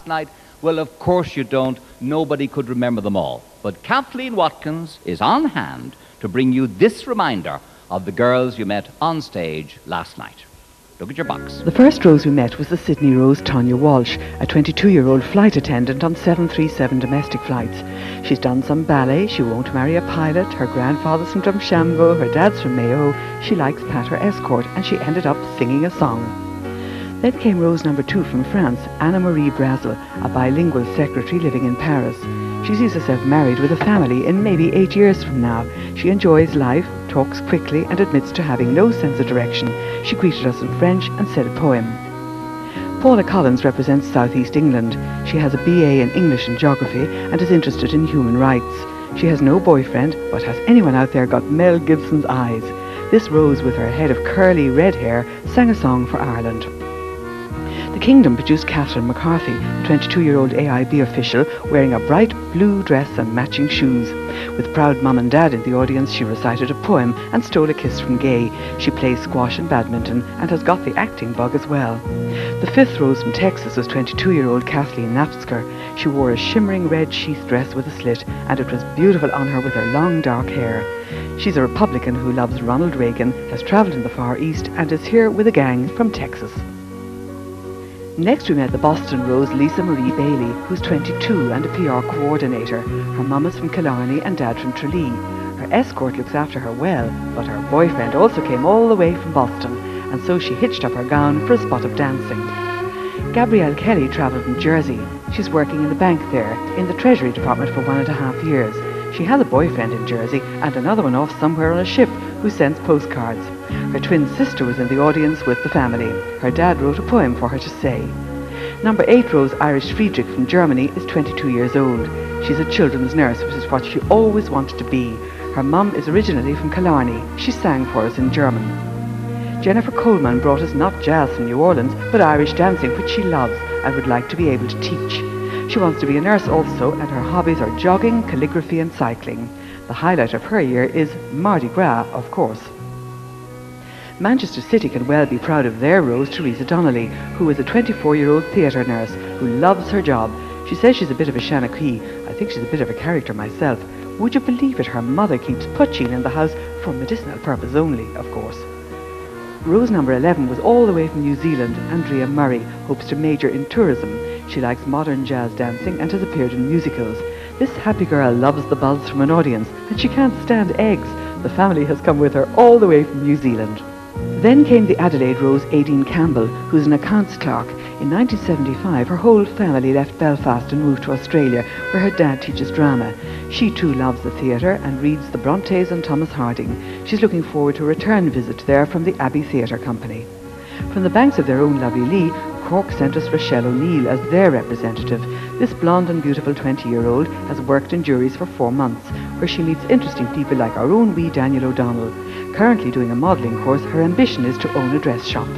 last night? Well, of course you don't. Nobody could remember them all. But Kathleen Watkins is on hand to bring you this reminder of the girls you met on stage last night. Look at your box. The first Rose we met was the Sydney Rose Tanya Walsh, a 22-year-old flight attendant on 737 domestic flights. She's done some ballet, she won't marry a pilot, her grandfather's from Drumshanbo, her dad's from Mayo, she likes pater escort, and she ended up singing a song. Then came Rose number 2 from France, Anna-Marie Brazel, a bilingual secretary living in Paris. She sees herself married with a family in maybe 8 years from now. She enjoys life, talks quickly, and admits to having no sense of direction. She greeted us in French and said a poem. Paula Collins represents South East England. She has a BA in English and Geography and is interested in human rights. She has no boyfriend, but has anyone out there got Mel Gibson's eyes? This Rose, with her head of curly red hair, sang a song for Ireland. The Kingdom produced Catherine McCarthy, the 22-year-old AIB official, wearing a bright blue dress and matching shoes. With proud mum and dad in the audience, she recited a poem and stole a kiss from Gay. She plays squash and badminton and has got the acting bug as well. The fifth Rose from Texas was 22-year-old Kathleen Napsker. She wore a shimmering red sheath dress with a slit, and it was beautiful on her with her long dark hair. She's a Republican who loves Ronald Reagan, has travelled in the Far East, and is here with a gang from Texas. Next we met the Boston Rose Lisa Marie Bailey, who's 22 and a PR coordinator. Her mum is from Killarney and dad from Tralee. Her escort looks after her well, but her boyfriend also came all the way from Boston, and so she hitched up her gown for a spot of dancing. Gabrielle Kenny travelled from Jersey. She's working in the bank there, in the Treasury Department for 1.5 years. She has a boyfriend in Jersey and another one off somewhere on a ship who sends postcards. Her twin sister was in the audience with the family. Her dad wrote a poem for her to say. Number 8 Rose Irish Friedrich from Germany is 22 years old. She's a children's nurse, which is what she always wanted to be. Her mum is originally from Killarney. She sang for us in German. Jennifer Coleman brought us not jazz from New Orleans, but Irish dancing, which she loves and would like to be able to teach. She wants to be a nurse also, and her hobbies are jogging, calligraphy and cycling. The highlight of her year is Mardi Gras, of course. Manchester City can well be proud of their Rose, Teresa Donnelly, who is a 24-year-old theatre nurse who loves her job. She says she's a bit of a Shanachie. I think she's a bit of a character myself. Would you believe it, her mother keeps poaching in the house for medicinal purpose only, of course. Rose number 11 was all the way from New Zealand. Andrea Murray hopes to major in tourism. She likes modern jazz dancing and has appeared in musicals. This happy girl loves the buzz from an audience, and she can't stand eggs. The family has come with her all the way from New Zealand. Then came the Adelaide Rose Aideen Campbell, who's an accounts clerk. In 1975, her whole family left Belfast and moved to Australia, where her dad teaches drama. She too loves the theatre and reads the Brontes and Thomas Harding. She's looking forward to a return visit there from the Abbey Theatre Company. From the banks of their own lovely Lee, Cork sent us Rochelle O'Neill as their representative. This blonde and beautiful 20-year-old has worked in juries for 4 months, where she meets interesting people like our own wee Daniel O'Donnell. Currently doing a modelling course, her ambition is to own a dress shop.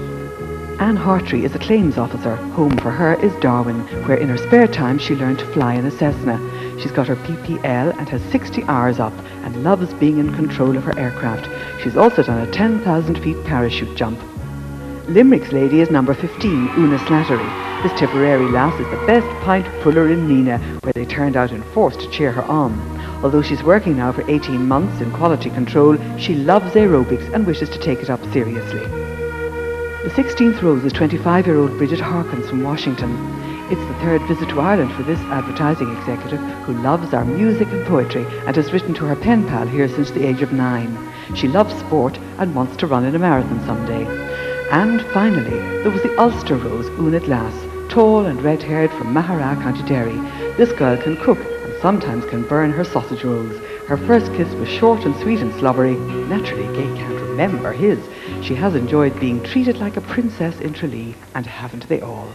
Anne Hartree is a claims officer. Home for her is Darwin, where in her spare time she learned to fly in a Cessna. She's got her PPL and has 60 hours up and loves being in control of her aircraft. She's also done a 10,000 feet parachute jump. Limerick's lady is number 15, Una Slattery. This Tipperary lass is the best pint puller in Nina, where they turned out in force to cheer her on. Although she's working now for 18 months in quality control, she loves aerobics and wishes to take it up seriously. The 16th Rose is 25-year-old Brigitte Hawkins from Washington. It's the third visit to Ireland for this advertising executive who loves our music and poetry and has written to her pen pal here since the age of 9. She loves sport and wants to run in a marathon someday. And finally, there was the Ulster Rose, Una Glass, tall and red-haired from Mahara, County Derry. This girl can cook and sometimes can burn her sausage rolls. Her first kiss was short and sweet and slobbery. Naturally, Gay can't remember his. She has enjoyed being treated like a princess in Tralee, and haven't they all?